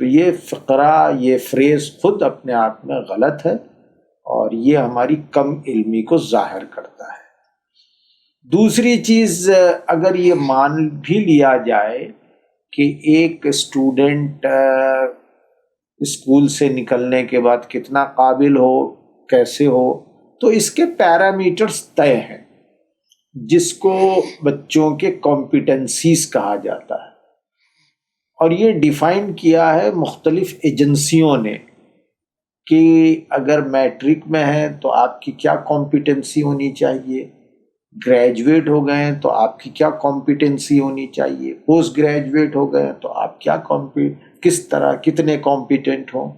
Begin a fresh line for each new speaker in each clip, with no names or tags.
تو یہ فقرہ، یہ فریز خود اپنے آپ میں غلط ہے اور یہ ہماری کم علمی کو ظاہر کرتا ہے۔ دوسری چیز، اگر یہ مان بھی لیا جائے کہ ایک اسٹوڈنٹ اسکول سے نکلنے کے بعد کتنا قابل ہو، کیسے ہو، تو اس کے پیرامیٹرز طے ہیں جس کو بچوں کے کمپیٹنسیز کہا جاتا ہے، اور یہ ڈیفائن کیا ہے مختلف ایجنسیوں نے کہ اگر میٹرک میں ہیں تو آپ کی کیا کمپیٹنسی ہونی چاہیے، گریجویٹ ہو گئے ہیں تو آپ کی کیا کمپیٹنسی ہونی چاہیے، پوسٹ گریجویٹ ہو گئے ہیں تو آپ کس طرح کتنے کمپیٹنٹ ہوں۔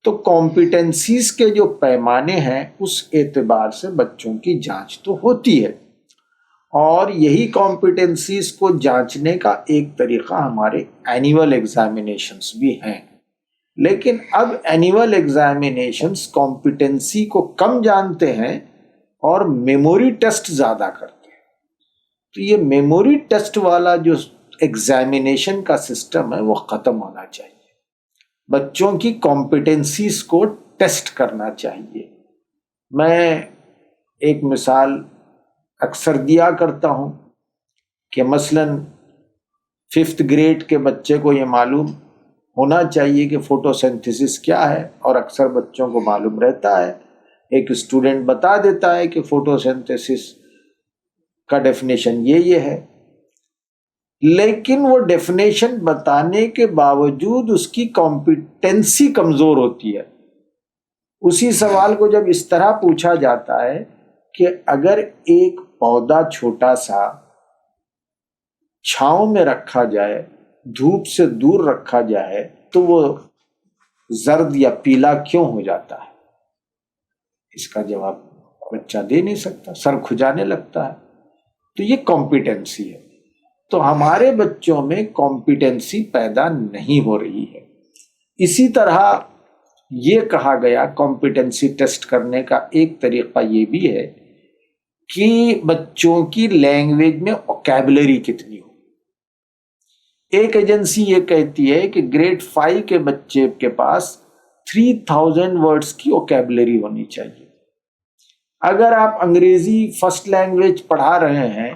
تو کمپیٹنسیز کے جو پیمانے ہیں اس اعتبار سے بچوں کی جانچ تو ہوتی ہے، اور یہی کمپیٹنسیز کو جانچنے کا ایک طریقہ ہمارے اینیول ایگزامینیشنز بھی ہیں۔ لیکن اب اینیول ایگزامینیشنز کمپیٹنسی کو کم جانتے ہیں اور میموری ٹیسٹ زیادہ کرتے ہیں۔ تو یہ میموری ٹیسٹ والا جو ایگزامینیشن کا سسٹم ہے وہ ختم ہونا چاہیے، بچوں کی کمپیٹنسیز کو ٹیسٹ کرنا چاہیے۔ میں ایک مثال اکثر دیا کرتا ہوں کہ مثلاً 5th گریڈ کے بچے کو یہ معلوم ہونا چاہیے کہ فوٹو سینتھیسس کیا ہے، اور اکثر بچوں کو معلوم رہتا ہے، ایک اسٹوڈنٹ بتا دیتا ہے کہ فوٹو سینتھیسس کا ڈیفینیشن یہ ہے، لیکن وہ ڈیفینیشن بتانے کے باوجود اس کی کمپیٹنسی کمزور ہوتی ہے۔ اسی سوال کو جب اس طرح پوچھا جاتا ہے کہ اگر ایک پودا چھوٹا سا چھاؤں میں رکھا جائے، دھوپ سے دور رکھا جائے، تو وہ زرد یا پیلا کیوں ہو جاتا ہے؟ اس کا جواب بچہ دے نہیں سکتا، سر کھجانے لگتا ہے۔ تو یہ کمپیٹنسی ہے۔ تو ہمارے بچوں میں کمپیٹنسی پیدا نہیں ہو رہی ہے۔ اسی طرح یہ کہا گیا کمپیٹنسی ٹیسٹ کرنے کا ایک طریقہ یہ بھی ہے کہ بچوں کی لینگویج میں ووکیبلری کتنی ہو۔ ایک ایجنسی یہ کہتی ہے کہ گریڈ 5 کے بچے کے پاس 3000 ورڈز کی ووکیبلری ہونی چاہیے۔ اگر آپ انگریزی فرسٹ لینگویج پڑھا رہے ہیں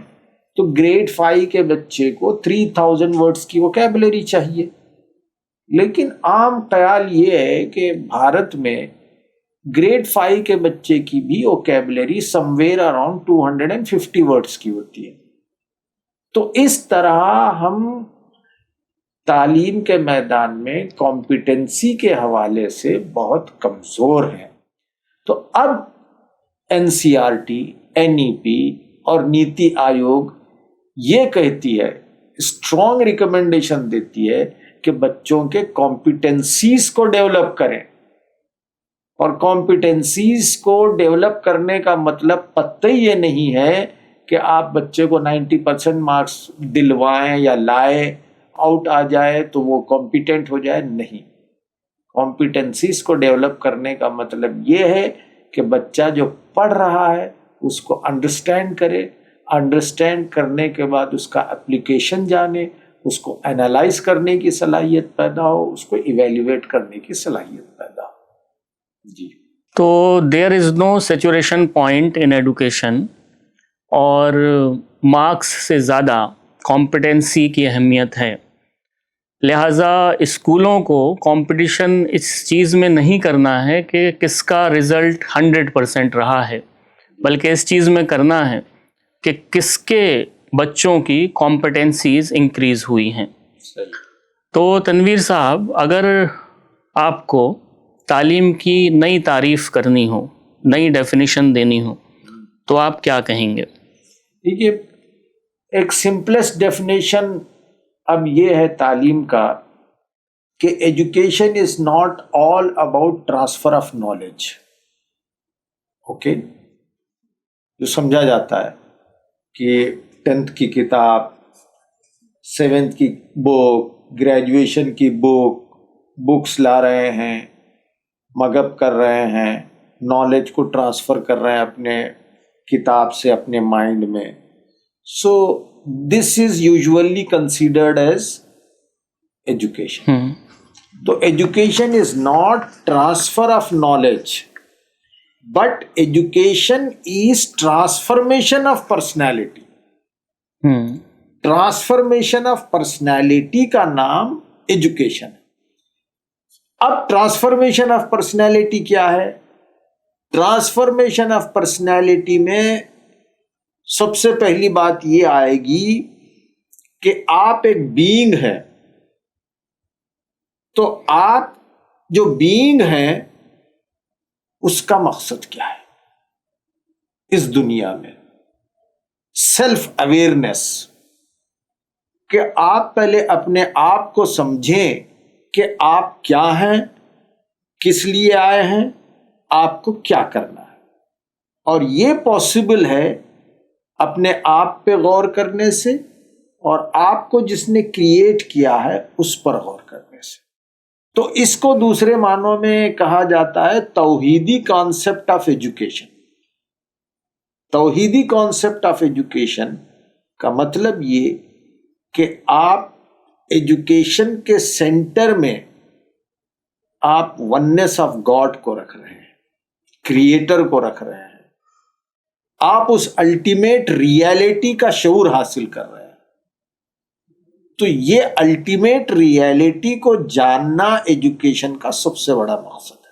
تو گریڈ 5 کے بچے کو 3000 ورڈز کی ووکیبلری چاہیے، لیکن عام خیال یہ ہے کہ بھارت میں گریڈ 5 کے بچے کی بھی vocabulary some where around 250 words کی ہوتی ہے۔ تو اس طرح ہم تعلیم کے میدان میں کمپیٹنسی کے حوالے سے بہت کمزور ہیں۔ تو اب NCERT، NEP اور نیتی آیوگ یہ کہتی ہے، اسٹرانگ ریکمنڈیشن دیتی ہے کہ بچوں کے کمپیٹنسیز کو ڈیولپ کریں، اور کمپیٹنسیز کو ڈیولپ کرنے کا مطلب قطعی یہ نہیں ہے کہ آپ بچے کو 90% مارکس دلوائیں یا لائے، آؤٹ آ جائے تو وہ کمپیٹنٹ ہو جائے، نہیں۔ کمپیٹنسیز کو ڈیولپ کرنے کا مطلب یہ ہے کہ بچہ جو پڑھ رہا ہے اس کو انڈرسٹینڈ کرے، انڈرسٹینڈ کرنے کے بعد اس کا اپلیکیشن جانے، اس کو انالائز کرنے کی صلاحیت پیدا ہو، اس کو ایویلیویٹ کرنے کی صلاحیت پیدا ہو۔ جی
تو دیر از نو سیچوریشن پوائنٹ ان ایڈوکیشن، اور مارکس سے زیادہ کمپیٹنسی کی اہمیت ہے، لہٰذا اسکولوں کو کمپٹیشن اس چیز میں نہیں کرنا ہے کہ کس کا رزلٹ 100% رہا ہے، بلکہ اس چیز میں کرنا ہے کہ کس کے بچوں کی کمپٹنسیز انکریز ہوئی ہیں۔ تو تنویر صاحب، اگر آپ کو تعلیم کی نئی تعریف کرنی ہو، نئی ڈیفینیشن دینی ہو، تو آپ کیا کہیں گے؟
دیکھیے، ایک سمپلسٹ ڈیفینیشن اب یہ ہے تعلیم کا کہ education is not all about transfer of knowledge. Okay, جو سمجھا جاتا ہے کہ 10th کی کتاب، 7th کی بک، گریجویشن کی بکس لا رہے ہیں، مگپ کر رہے ہیں، نالج کو ٹرانسفر کر رہے ہیں اپنے کتاب سے اپنے مائنڈ میں۔ سو دس از یوزولی کنسیڈرڈ ایز ایجوکیشن۔ تو education is not transfer of knowledge but education is transformation of personality. Transformation of personality کا نام ایجوکیشن ہے. اب ٹرانسفارمیشن آف پرسنالٹی کیا ہے؟ ٹرانسفارمیشن آف پرسنالٹی میں سب سے پہلی بات یہ آئے گی کہ آپ ایک بینگ ہیں، تو آپ جو بینگ ہیں اس کا مقصد کیا ہے اس دنیا میں؟ سیلف اویئرنیس، کہ آپ پہلے اپنے آپ کو سمجھیں کہ آپ کیا ہیں، کس لیے آئے ہیں، آپ کو کیا کرنا ہے. اور یہ پاسبل ہے اپنے آپ پہ غور کرنے سے اور آپ کو جس نے کریٹ کیا ہے اس پر غور کرنے سے. تو اس کو دوسرے معنوں میں کہا جاتا ہے توحیدی کانسیپٹ آف ایجوکیشن. توحیدی کانسیپٹ آف ایجوکیشن کا مطلب یہ کہ آپ ایجوکیشن کے سینٹر میں آپ وننس آف گاڈ کو رکھ رہے ہیں، کریٹر کو رکھ رہے ہیں، آپ اس الٹیمیٹ ریالٹی کا شعور حاصل کر رہے ہیں. تو یہ الٹیمیٹ ریالٹی کو جاننا ایجوکیشن کا سب سے بڑا مقصد ہے.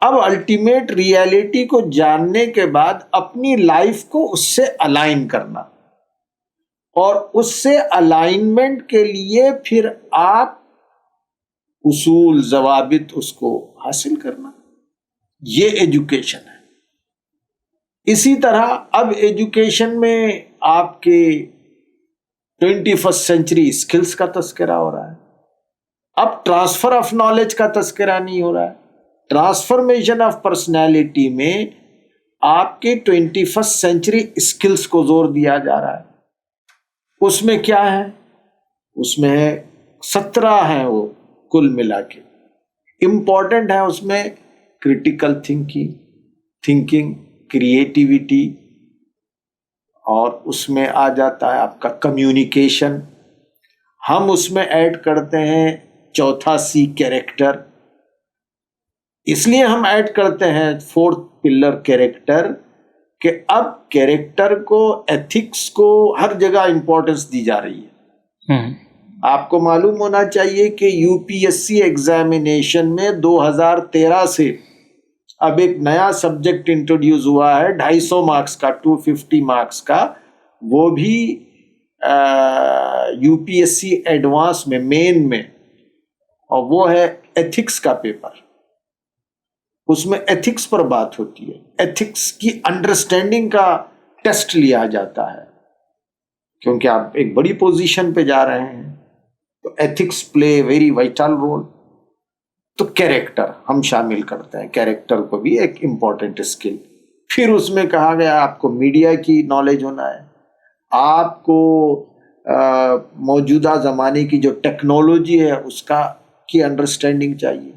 اب الٹیمیٹ ریالٹی کو جاننے کے بعد اپنی لائف کو اس سے الائن کرنا، اور اس سے الائنمنٹ کے لیے پھر آپ اصول ضوابط اس کو حاصل کرنا، یہ ایجوکیشن ہے. اسی طرح اب ایجوکیشن میں آپ کے 21 سینچری اسکلز کا تذکرہ ہو رہا ہے. اب ٹرانسفر آف نالج کا تذکرہ نہیں ہو رہا ہے. ٹرانسفارمیشن آف پرسنالٹی میں آپ کے 21 سینچری اسکلز کو زور دیا جا رہا ہے. اس میں کیا ہے؟ اس میں 17 ہیں وہ کل ملا کے. امپورٹنٹ ہے اس میں کریٹیکل تھنکنگ، کریٹیوٹی، اور اس میں آ جاتا ہے آپ کا کمیونیکیشن. ہم اس میں ایڈ کرتے ہیں چوتھا سی، کیریکٹر. اس لیے ہم ایڈ کرتے ہیں 4th پلر کیریکٹر، کہ اب کیریکٹر کو، ایتھکس کو ہر جگہ امپورٹنس دی جا رہی ہے. آپ کو معلوم ہونا چاہیے کہ U P S C examination میں 2013 سے اب ایک نیا سبجیکٹ انٹروڈیوس ہوا ہے 250 مارکس کا، 250 مارکس کا. وہ بھی U P S C advance میں، مین میں، اور وہ ہے ایتھکس کا پیپر. اس میں ایتھکس پر بات ہوتی ہے، ایتھکس کی انڈرسٹینڈنگ کا ٹیسٹ لیا جاتا ہے، کیونکہ آپ ایک بڑی پوزیشن پہ جا رہے ہیں، تو ethics play very vital role. تو کیریکٹر ہم شامل کرتے ہیں، کیریکٹر کو بھی ایک امپورٹنٹ اسکل. پھر اس میں کہا گیا آپ کو میڈیا کی نالج ہونا ہے، آپ کو موجودہ زمانے کی جو ٹیکنالوجی ہے اس کا کی انڈرسٹینڈنگ چاہیے.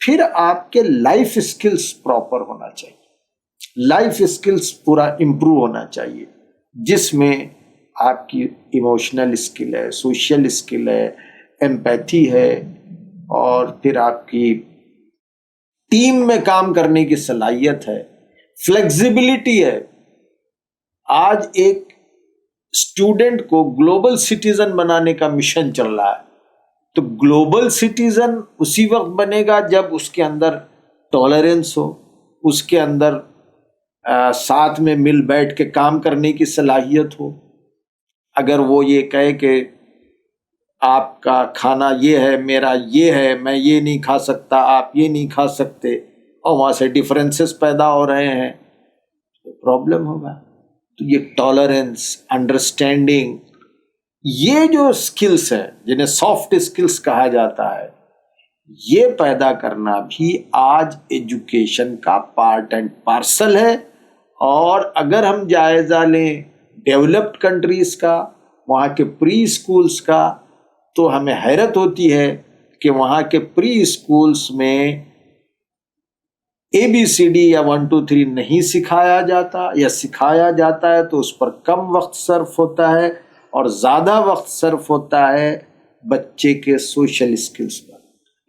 پھر آپ کے لائف اسکلز پراپر ہونا چاہیے، لائف اسکلز پورا امپروو ہونا چاہیے، جس میں آپ کی ایموشنل اسکل ہے، سوشل اسکل ہے، ایمپیتھی ہے، اور پھر آپ کی ٹیم میں کام کرنے کی صلاحیت ہے، فلیکسیبلٹی ہے. آج ایک اسٹوڈنٹ کو گلوبل سٹیزن بنانے کا مشن چل رہا ہے. تو گلوبل سٹیزن اسی وقت بنے گا جب اس کے اندر ٹالرنس ہو، اس کے اندر ساتھ میں مل بیٹھ کے کام کرنے کی صلاحیت ہو. اگر وہ یہ کہے کہ آپ کا کھانا یہ ہے، میرا یہ ہے، میں یہ نہیں کھا سکتا، آپ یہ نہیں کھا سکتے، اور وہاں سے ڈفرینسز پیدا ہو رہے ہیں، تو پرابلم ہوگا. تو یہ ٹالرنس، انڈرسٹینڈنگ، یہ جو اسکلس ہیں جنہیں سافٹ اسکلس کہا جاتا ہے، یہ پیدا کرنا بھی آج ایجوکیشن کا پارٹ اینڈ پارسل ہے. اور اگر ہم جائزہ لیں ڈیولپڈ کنٹریز کا، وہاں کے پری اسکولس کا، تو ہمیں حیرت ہوتی ہے کہ وہاں کے پری اسکولس میں ABCD یا 1 2 3 نہیں سکھایا جاتا، یا سکھایا جاتا ہے تو اس پر کم وقت صرف ہوتا ہے، اور زیادہ وقت صرف ہوتا ہے بچے کے social skills per.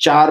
4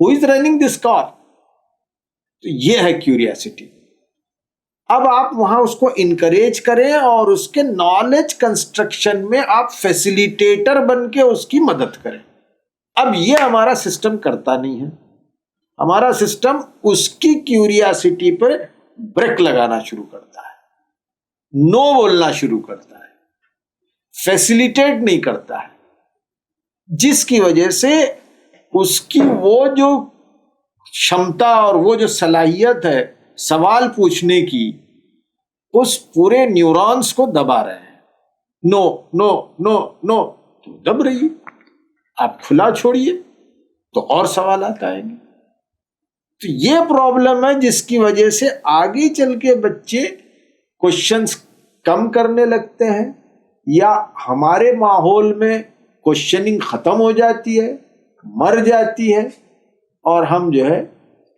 Who is running this car? تو یہ ہے کیوریاسٹی. اب آپ وہاں اس کو انکریج کریں اور اس کے نالج کنسٹرکشن میں آپ فیسیلیٹیٹر بن کے اس کی مدد کریں. اب یہ ہمارا سسٹم کرتا نہیں ہے. ہمارا سسٹم اس کی کیوریاسٹی پر بریک لگانا شروع کرتا ہے, نو بولنا شروع کرتا ہے, فیسیلیٹیٹ نہیں کرتا ہے, جس کی وجہ سے اس کی وہ جو شمتا اور وہ جو صلاحیت ہے سوال پوچھنے کی, اس پورے نیورونز کو دبا رہے ہیں. نو نو نو نو تو دب رہی ہے, آپ کھلا چھوڑیے تو اور سوالات آئیں گے. تو یہ پرابلم ہے جس کی وجہ سے آگے چل کے بچے کوشچنس کم کرنے لگتے ہیں, یا ہمارے ماحول میں کوشچننگ ختم ہو جاتی ہے, مر جاتی ہے, اور ہم جو ہے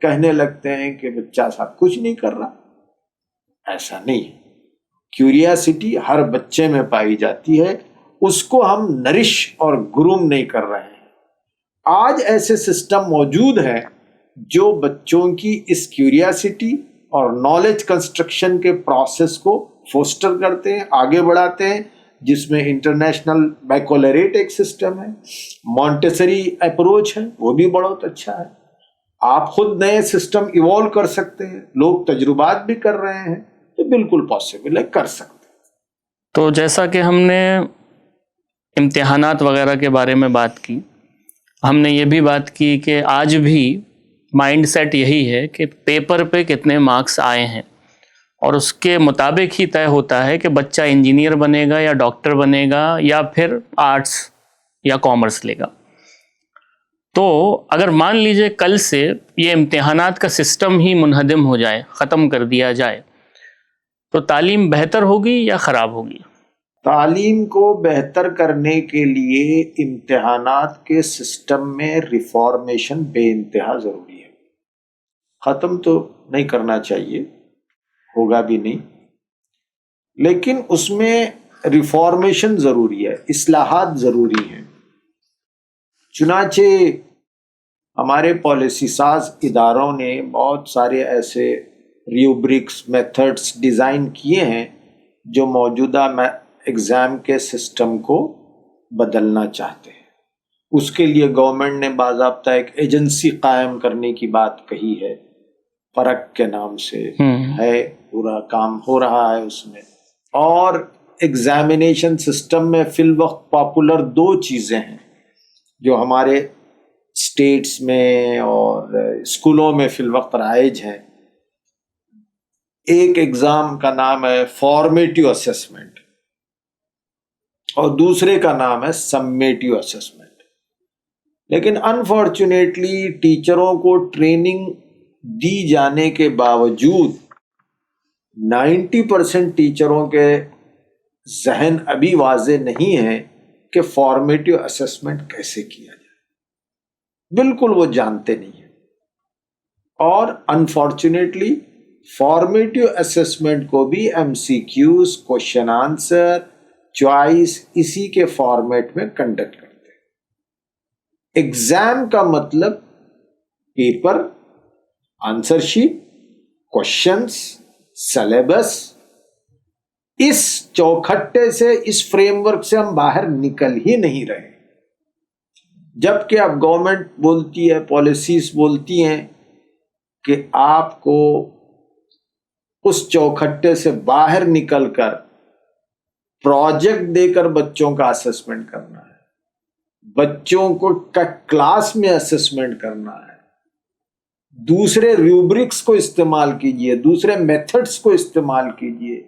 کہنے لگتے ہیں کہ بچہ صاحب کچھ نہیں کر رہا. ایسا نہیں. کیوریاسٹی ہر بچے میں پائی جاتی ہے, اس کو ہم نرش اور گروم نہیں کر رہے ہیں. آج ایسے سسٹم موجود ہیں جو بچوں کی اس کیوریاسٹی اور نالج کنسٹرکشن کے پروسیس کو فوسٹر کرتے ہیں, آگے بڑھاتے ہیں, جس میں انٹرنیشنل بیکولریٹ ایک سسٹم ہے, مونٹیسری اپروچ ہے, وہ بھی بہت اچھا ہے. آپ خود نئے سسٹم ایوالو کر سکتے ہیں, لوگ تجربات بھی کر رہے ہیں, تو بالکل پاسبل ہے, کر سکتے ہیں.
تو جیسا کہ ہم نے امتحانات وغیرہ کے بارے میں بات کی, ہم نے یہ بھی بات کی کہ آج بھی مائنڈ سیٹ یہی ہے کہ پیپر پہ کتنے مارکس آئے ہیں, اور اس کے مطابق ہی طے ہوتا ہے کہ بچہ انجینئر بنے گا یا ڈاکٹر بنے گا یا پھر آرٹس یا کامرس لے گا. تو اگر مان لیجئے کل سے یہ امتحانات کا سسٹم ہی منہدم ہو جائے, ختم کر دیا جائے, تو تعلیم بہتر ہوگی یا خراب ہوگی؟
تعلیم کو بہتر کرنے کے لیے امتحانات کے سسٹم میں ریفارمیشن بے انتہا ضروری ہے. ختم تو نہیں کرنا چاہیے, ہوگا بھی نہیں, لیکن اس میں ریفارمیشن ضروری ہے, اصلاحات ضروری ہیں. چنانچہ ہمارے پالیسی ساز اداروں نے بہت سارے ایسے ریوبرکس میتھڈس ڈیزائن کیے ہیں جو موجودہ ایگزام کے سسٹم کو بدلنا چاہتے ہیں. اس کے لیے گورنمنٹ نے باضابطہ ایک ایجنسی قائم کرنے کی بات کہی ہے, فرق کے نام سے ہے, پورا کام ہو رہا ہے اس میں. اور ایگزامینیشن سسٹم میں فی الوقت پاپولر دو چیزیں ہیں جو ہمارے اسٹیٹس میں اور اسکولوں میں فی الوقت رائج ہیں. ایک ایگزام کا نام ہے فارمیٹیو اسیسمنٹ اور دوسرے کا نام ہے سمیٹیو اسیسمنٹ. لیکن انفارچونیٹلی ٹیچروں کو ٹریننگ دی جانے کے باوجود 90% ٹیچروں کے ذہن ابھی واضح نہیں ہے کہ فارمیٹیو اسیسمنٹ کیسے کیا جائے. بالکل وہ جانتے نہیں ہیں. اور انفارچونیٹلی فارمیٹیو اسیسمنٹ کو بھی MCQs, کوشچن آنسر, چوائس اسی کے فارمیٹ میں کنڈکٹ کرتے ہیں. ایگزام کا مطلب paper, answer sheet, questions, syllabus. اس چوکھٹے سے, اس فریم ورک سے ہم باہر نکل ہی نہیں رہے. جبکہ اب گورنمنٹ بولتی ہے, پالیسیز بولتی ہیں کہ آپ کو اس چوکھٹے سے باہر نکل کر پروجیکٹ دے کر بچوں کا اسسمنٹ کرنا ہے, بچوں کو کلاس میں اسسمنٹ کرنا ہے, دوسرے ریوبرکس کو استعمال کیجئے, دوسرے میتھڈس کو استعمال کیجئے,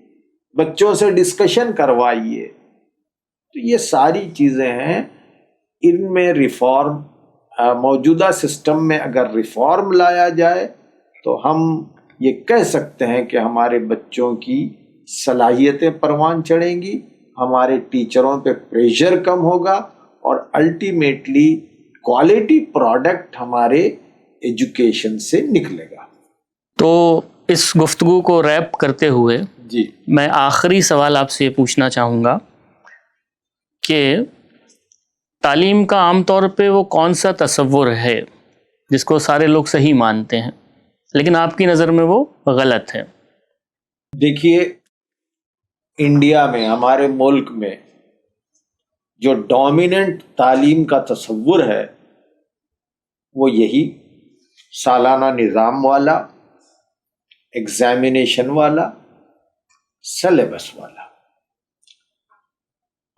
بچوں سے ڈسکشن کروائیے. تو یہ ساری چیزیں ہیں, ان میں ریفارم, موجودہ سسٹم میں اگر ریفارم لایا جائے تو ہم یہ کہہ سکتے ہیں کہ ہمارے بچوں کی صلاحیتیں پروان چڑھیں گی, ہمارے ٹیچروں پہ پریشر کم ہوگا, اور الٹیمیٹلی کوالٹی پروڈکٹ ہمارے ایجوکیشن سے نکلے گا.
تو اس گفتگو کو ریپ کرتے ہوئے
جی,
میں آخری سوال آپ سے یہ پوچھنا چاہوں گا کہ تعلیم کا عام طور پہ وہ کون سا تصور ہے جس کو سارے لوگ صحیح مانتے ہیں، لیکن آپ کی نظر میں وہ غلط ہے؟
دیکھیے، انڈیا میں، ہمارے ملک میں جو ڈومیننٹ تعلیم کا تصور ہے وہ یہی سالانہ نظام والا، ایگزامینیشن والا، سلیبس والا،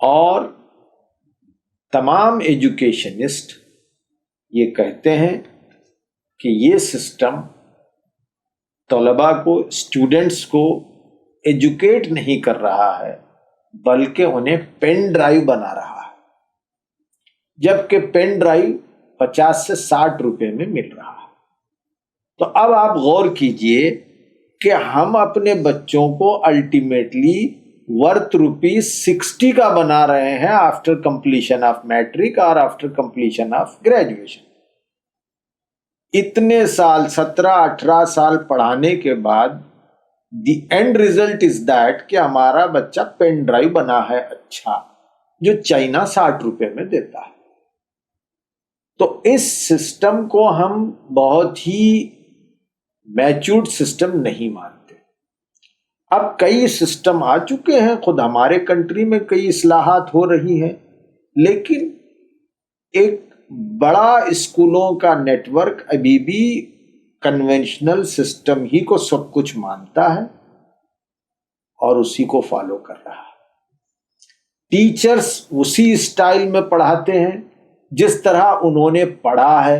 اور تمام ایجوکیشنسٹ یہ کہتے ہیں کہ یہ سسٹم طلباء کو، اسٹوڈنٹس کو ایجوکیٹ نہیں کر رہا ہے بلکہ انہیں پین ڈرائیو بنا رہا ہے، جبکہ پین ڈرائیو 50 سے 60 روپے میں مل رہا ہے۔ تو اب آپ غور کیجئے کہ ہم اپنے بچوں کو الٹیمیٹلی ورتھ ₹60 کا بنا رہے ہیں آفٹر کمپلیشن آف میٹرک اور آفٹر کمپلیشن آف گریجویشن۔ اتنے سال، 17-18 سال پڑھانے کے بعد the end result is that کہ ہمارا بچہ پین ڈرائیو بنا ہے اچھا، جو چائنا 60 روپے میں دیتا ہے۔ تو اس سسٹم کو ہم بہت ہی میچورڈ سسٹم نہیں مانتے۔ اب کئی سسٹم آ چکے ہیں، خود ہمارے کنٹری میں کئی اصلاحات ہو رہی ہیں، لیکن ایک بڑا اسکولوں کا نیٹ ورک ابھی بھی کنونشنل سسٹم ہی کو سب کچھ مانتا ہے اور اسی کو فالو کر رہا ہے۔ ٹیچرز اسی اسٹائل میں پڑھاتے ہیں جس طرح انہوں نے پڑھا ہے،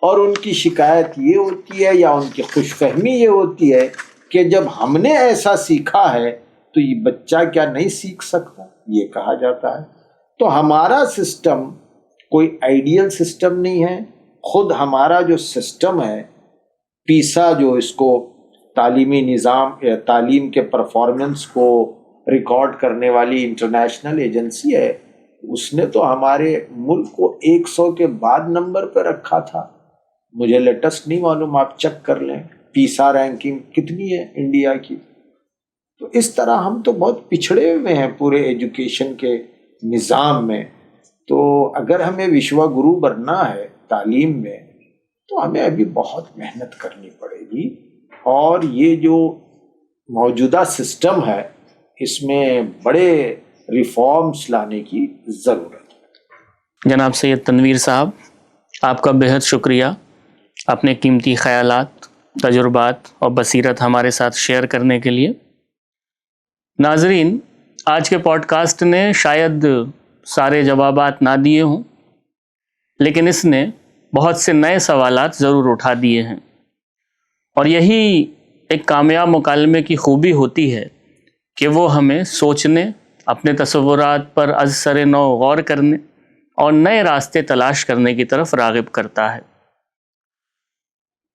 اور ان کی شکایت یہ ہوتی ہے یا ان کی خوش فہمی یہ ہوتی ہے کہ جب ہم نے ایسا سیکھا ہے تو یہ بچہ کیا نہیں سیکھ سکتا، یہ کہا جاتا ہے۔ تو ہمارا سسٹم کوئی آئیڈیل سسٹم نہیں ہے۔ خود ہمارا جو سسٹم ہے، پیسا، جو اس کو تعلیمی نظام یا تعلیم کے پرفارمنس کو ریکارڈ کرنے والی انٹرنیشنل ایجنسی ہے، اس نے تو ہمارے ملک کو 100 کے بعد نمبر پہ رکھا تھا۔ مجھے لیٹسٹ نہیں معلوم، آپ چیک کر لیں پیسا رینکنگ کتنی ہے انڈیا کی۔ تو اس طرح ہم تو بہت پچھڑے ہوئے ہیں پورے ایجوکیشن کے نظام میں۔ تو اگر ہمیں وشوا گرو بننا ہے تعلیم میں تو ہمیں ابھی بہت محنت کرنی پڑے گی، اور یہ جو موجودہ سسٹم ہے اس میں بڑے ریفارمز لانے کی ضرورت ہے۔
جناب سید تنویر صاحب، آپ کا بہت شکریہ اپنے قیمتی خیالات، تجربات اور بصیرت ہمارے ساتھ شیئر کرنے کے لیے۔ ناظرین، آج کے پوڈ کاسٹ نے شاید سارے جوابات نہ دیے ہوں، لیکن اس نے بہت سے نئے سوالات ضرور اٹھا دیے ہیں، اور یہی ایک کامیاب مکالمے کی خوبی ہوتی ہے کہ وہ ہمیں سوچنے، اپنے تصورات پر از سر نو غور کرنے اور نئے راستے تلاش کرنے کی طرف راغب کرتا ہے۔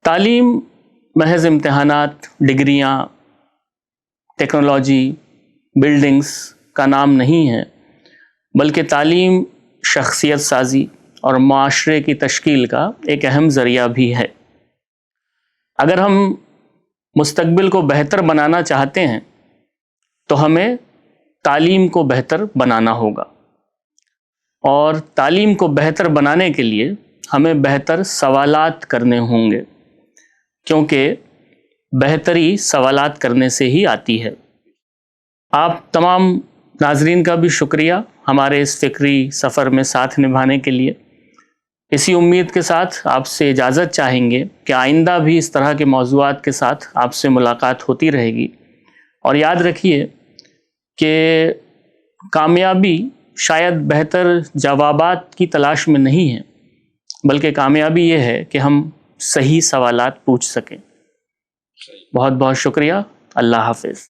تعلیم محض امتحانات، ڈگریاں، ٹیکنالوجی، بلڈنگز کا نام نہیں ہے، بلکہ تعلیم شخصیت سازی اور معاشرے کی تشکیل کا ایک اہم ذریعہ بھی ہے۔ اگر ہم مستقبل کو بہتر بنانا چاہتے ہیں تو ہمیں تعلیم کو بہتر بنانا ہوگا، اور تعلیم کو بہتر بنانے کے لیے ہمیں بہتر سوالات کرنے ہوں گے، کیونکہ بہتری سوالات کرنے سے ہی آتی ہے۔ آپ تمام ناظرین کا بھی شکریہ ہمارے اس فکری سفر میں ساتھ نبھانے کے لیے۔ اسی امید کے ساتھ آپ سے اجازت چاہیں گے کہ آئندہ بھی اس طرح کے موضوعات کے ساتھ آپ سے ملاقات ہوتی رہے گی، اور یاد رکھیے کہ کامیابی شاید بہتر جوابات کی تلاش میں نہیں ہے، بلکہ کامیابی یہ ہے کہ ہم صحیح سوالات پوچھ سکیں۔ بہت بہت شکریہ۔ اللہ حافظ۔